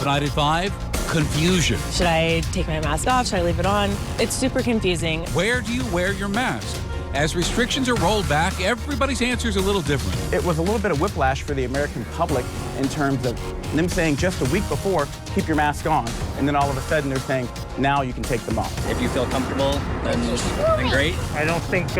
Tonight at 5, confusion. Should I take my mask off? Should I leave it on? It's super confusing. Where do you wear your mask? As restrictions are rolled back, everybody's answer is a little different. It was a little bit of whiplash for the American public in terms of them saying just a week before, keep your mask on. And then all of a sudden they're saying, now you can take them off. If you feel comfortable, then great. I don't think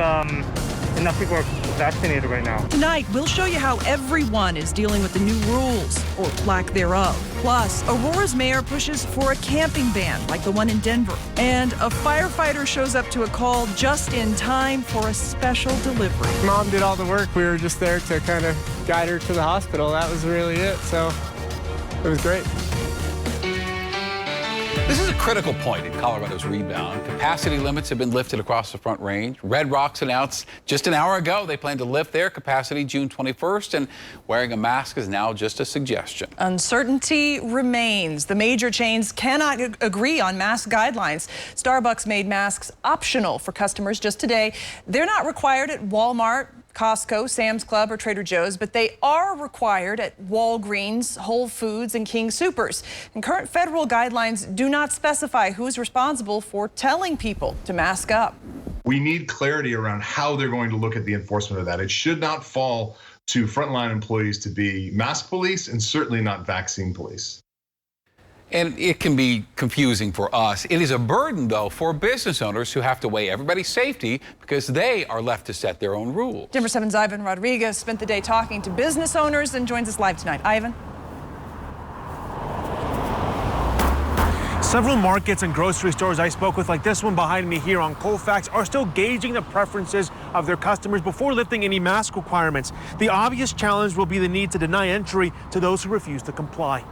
enough people are vaccinated right now. Tonight, we'll show you how everyone is dealing with the new rules, or lack thereof. Plus, Aurora's mayor pushes for a camping ban like the one in Denver. And a firefighter shows up to a call just in time for a special delivery. Mom did all the work. We were just there to kind of guide her to the hospital. That was really it. So it was great. This is a critical point in Colorado's rebound. Capacity limits have been lifted across the Front Range. Red Rocks announced just an hour ago they plan to lift their capacity June 21st, and wearing a mask is now just a suggestion. Uncertainty remains. The major chains cannot agree on mask guidelines. Starbucks made masks optional for customers just today. They're not required at Walmart, Costco, Sam's Club, or Trader Joe's, but they are required at Walgreens, Whole Foods, and King Soopers. And current federal guidelines do not specify who's responsible for telling people to mask up. We need clarity around how they're going to look at the enforcement of that. It should not fall to frontline employees to be mask police, and certainly not vaccine police. And it can be confusing for us. It is a burden, though, for business owners who have to weigh everybody's safety because they are left to set their own rules. Denver7's Ivan Rodriguez spent the day talking to business owners and joins us live tonight. Ivan? Several markets and grocery stores I spoke with, like this one behind me here on Colfax, are still gauging the preferences of their customers before lifting any mask requirements. The obvious challenge will be the need to deny entry to those who refuse to comply.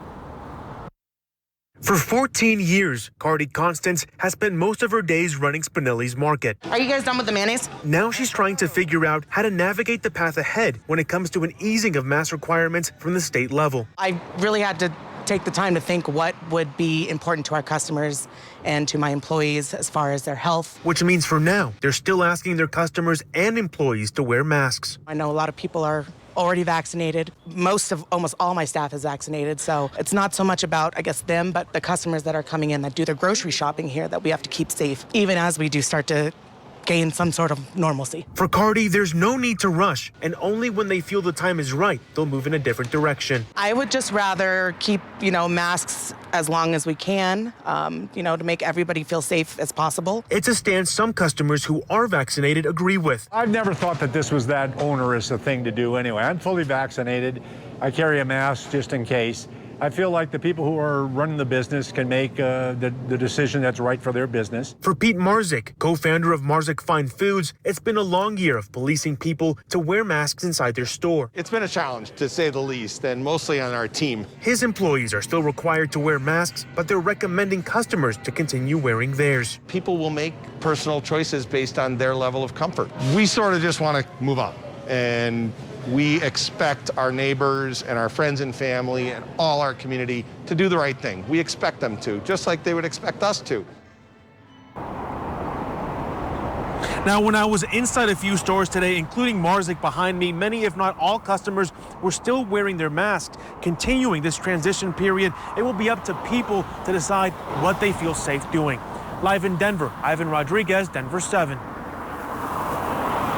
For 14 years, Cardi Constance has spent most of her days running Spinelli's Market. Are you guys done with the mayonnaise? Now she's trying to figure out how to navigate the path ahead when it comes to an easing of mask requirements from the state level. I really had to take the time to think what would be important to our customers and to my employees as far as their health. Which means for now, they're still asking their customers and employees to wear masks. I know a lot of people are already vaccinated. Almost all my staff is vaccinated, so it's not so much about, I guess, them, but the customers that are coming in that do their grocery shopping here that we have to keep safe, even as we do start to gain some sort of normalcy. For Cardi, there's no need to rush, and only when they feel the time is right, they'll move in a different direction. I would just rather keep, masks as long as we can, to make everybody feel safe as possible. It's a stance some customers who are vaccinated agree with. I've never thought that this was that onerous a thing to do anyway. I'm fully vaccinated. I carry a mask just in case. I feel like the people who are running the business can make the decision that's right for their business. For Pete Marzik, co-founder of Marzik Fine Foods, it's been a long year of policing people to wear masks inside their store. It's been a challenge, to say the least, and mostly on our team. His employees are still required to wear masks, but they're recommending customers to continue wearing theirs. People will make personal choices based on their level of comfort. We sort of just want to move on, and we expect our neighbors and our friends and family and all our community to do the right thing. We expect them to, just like they would expect us to. Now, when I was inside a few stores today, including Marzik behind me, many, if not all customers were still wearing their masks. Continuing this transition period, it will be up to people to decide what they feel safe doing. Live in Denver, Ivan Rodriguez, Denver7.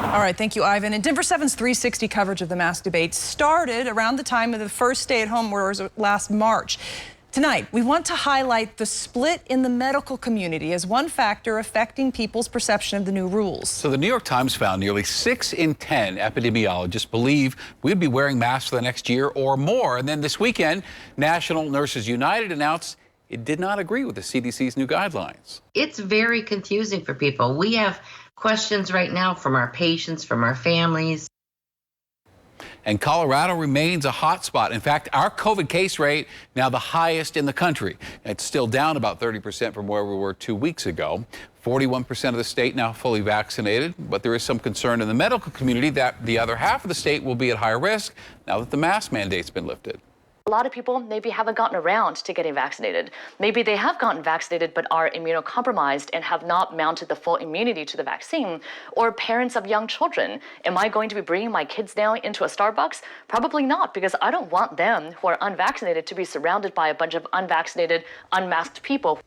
All right, thank you, Ivan. And Denver7's 360 coverage of the mask debate started around the time of the first stay-at-home orders last March. Tonight, we want to highlight the split in the medical community as one factor affecting people's perception of the new rules. So the New York Times found nearly 6 in 10 epidemiologists believe we'd be wearing masks for the next year or more. And then this weekend, National Nurses United announced it did not agree with the CDC's new guidelines. It's very confusing for people. We have questions right now from our patients, from our families. And Colorado remains a hot spot. In fact, our COVID case rate now the highest in the country. It's still down about 30% from where we were 2 weeks ago. 41% of the state now fully vaccinated, but there is some concern in the medical community that the other half of the state will be at higher risk now that the mask mandate's been lifted. A lot of people maybe haven't gotten around to getting vaccinated. Maybe they have gotten vaccinated but are immunocompromised and have not mounted the full immunity to the vaccine. Or parents of young children. Am I going to be bringing my kids now into a Starbucks? Probably not, because I don't want them who are unvaccinated to be surrounded by a bunch of unvaccinated, unmasked people.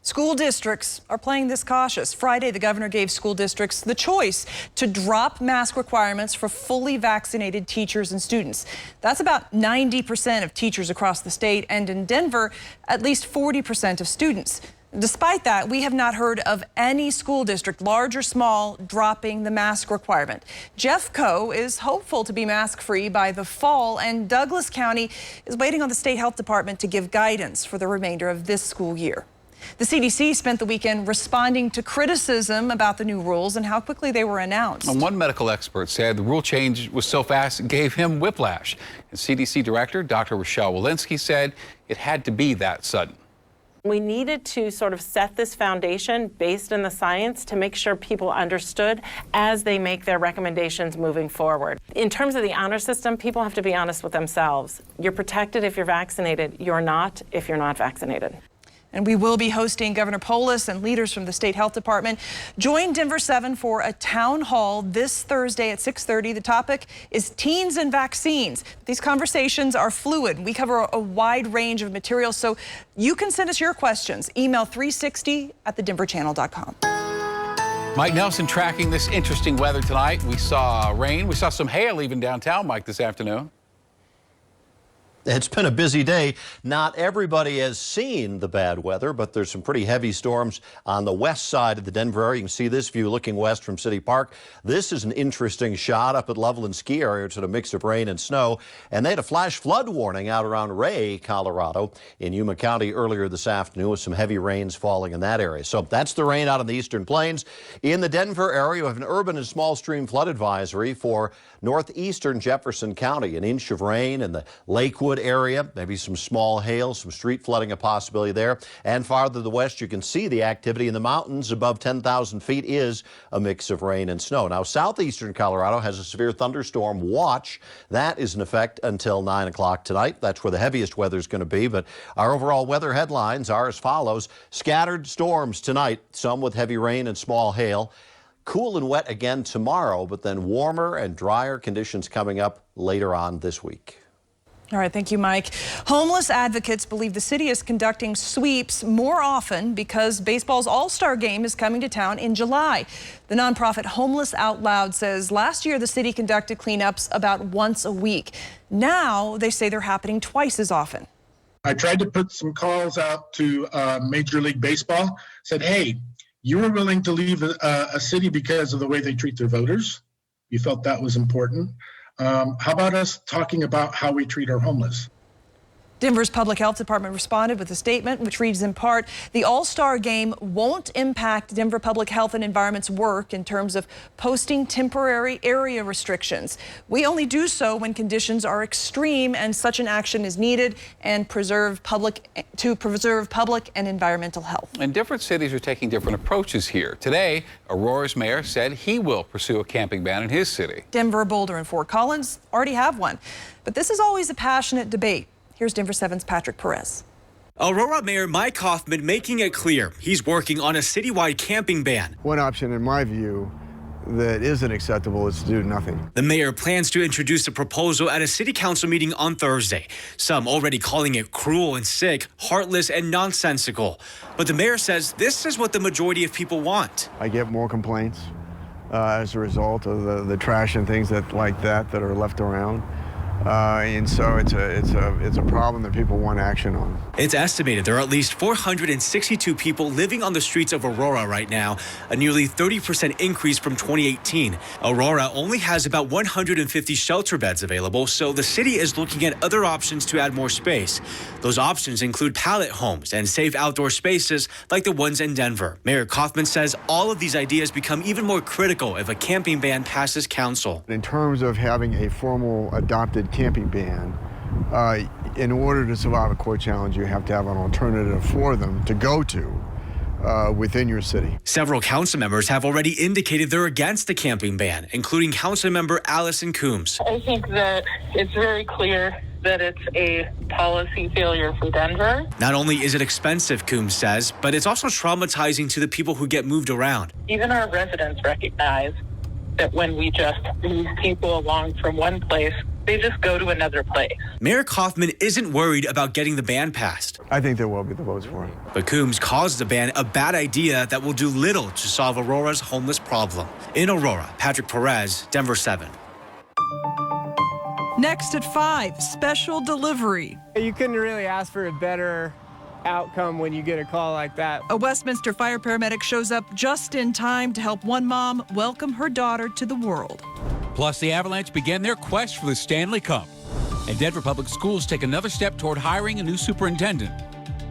School districts are playing this cautious. Friday, the governor gave school districts the choice to drop mask requirements for fully vaccinated teachers and students. That's about 90% of teachers across the state, and in Denver, at least 40% of students. Despite that, we have not heard of any school district, large or small, dropping the mask requirement. Jeff Coe is hopeful to be mask-free by the fall, and Douglas County is waiting on the state health department to give guidance for the remainder of this school year. The CDC spent the weekend responding to criticism about the new rules and how quickly they were announced. And one medical expert said the rule change was so fast it gave him whiplash. And CDC Director Dr. Rochelle Walensky said it had to be that sudden. We needed to sort of set this foundation based in the science to make sure people understood as they make their recommendations moving forward. In terms of the honor system, people have to be honest with themselves. You're protected if you're vaccinated. You're not if you're not vaccinated. And we will be hosting Governor Polis and leaders from the state health department. Join Denver7 for a town hall this Thursday at 6:30. The topic is teens and vaccines. These conversations are fluid. We cover a wide range of materials, so you can send us your questions. Email 360@thedenverchannel.com. Mike Nelson tracking this interesting weather tonight. We saw rain. We saw some hail even downtown, Mike, this afternoon. It's been a busy day. Not everybody has seen the bad weather, but there's some pretty heavy storms on the west side of the Denver area. You can see this view looking west from City Park. This is an interesting shot up at Loveland Ski Area. It's a mix of rain and snow. And they had a flash flood warning out around Ray, Colorado, in Yuma County earlier this afternoon with some heavy rains falling in that area. So that's the rain out on the eastern plains. In the Denver area, we have an urban and small stream flood advisory for northeastern Jefferson County. An inch of rain in the Lakewood area, maybe some small hail, some street flooding a possibility there. And farther to the west, you can see the activity in the mountains above 10,000 feet is a mix of rain and snow. Now, southeastern Colorado has a severe thunderstorm watch. That is in effect until 9 o'clock tonight. That's where the heaviest weather is going to be. But our overall weather headlines are as follows. Scattered storms tonight, some with heavy rain and small hail. Cool and wet again tomorrow, but then warmer and drier conditions coming up later on this week. All right, thank you, Mike. Homeless advocates believe the city is conducting sweeps more often because baseball's All-Star game is coming to town in July. The nonprofit Homeless Out Loud says last year the city conducted cleanups about once a week. Now they say they're happening twice as often. I tried to put some calls out to Major League Baseball, said, hey, you were willing to leave a city because of the way they treat their voters. You felt that was important. How about us talking about how we treat our homeless? Denver's public health department responded with a statement which reads in part, the All-Star game won't impact Denver Public Health and Environment's work in terms of posting temporary area restrictions. We only do so when conditions are extreme and such an action is needed and to preserve public and environmental health. And different cities are taking different approaches here. Today, Aurora's mayor said he will pursue a camping ban in his city. Denver, Boulder, and Fort Collins already have one. But this is always a passionate debate. Here's Denver7's Patrick Perez. Aurora Mayor Mike Hoffman making it clear he's working on a citywide camping ban. One option, in my view, that isn't acceptable is to do nothing. The mayor plans to introduce a proposal at a city council meeting on Thursday. Some already calling it cruel and sick, heartless and nonsensical. But the mayor says this is what the majority of people want. I get more complaints as a result of the trash and things like that are left around. And so it's a problem that people want action on. It's estimated there are at least 462 people living on the streets of Aurora right now, a nearly 30% increase from 2018. Aurora only has about 150 shelter beds available, so the city is looking at other options to add more space. Those options include pallet homes and safe outdoor spaces like the ones in Denver. Mayor Kaufman says all of these ideas become even more critical if a camping ban passes council. In terms of having a formal adopted camping ban, in order to survive a court challenge, you have to have an alternative for them to go to within your city. Several council members have already indicated they're against the camping ban, including council member Allison Coombs. I think that it's very clear that it's a policy failure for Denver. Not only is it expensive, Coombs says, but it's also traumatizing to the people who get moved around. Even our residents recognize that when we just move people along from one place, they just go to another place. Mayor Kaufman isn't worried about getting the ban passed. I think there will be the votes for it. But Coombs calls the ban a bad idea that will do little to solve Aurora's homeless problem. In Aurora, Patrick Perez, Denver 7. Next at 5, special delivery. You couldn't really ask for a better outcome when you get a call like that. A Westminster fire paramedic shows up just in time to help one mom welcome her daughter to the world. Plus, the Avalanche began their quest for the Stanley Cup. And Denver Public Schools take another step toward hiring a new superintendent.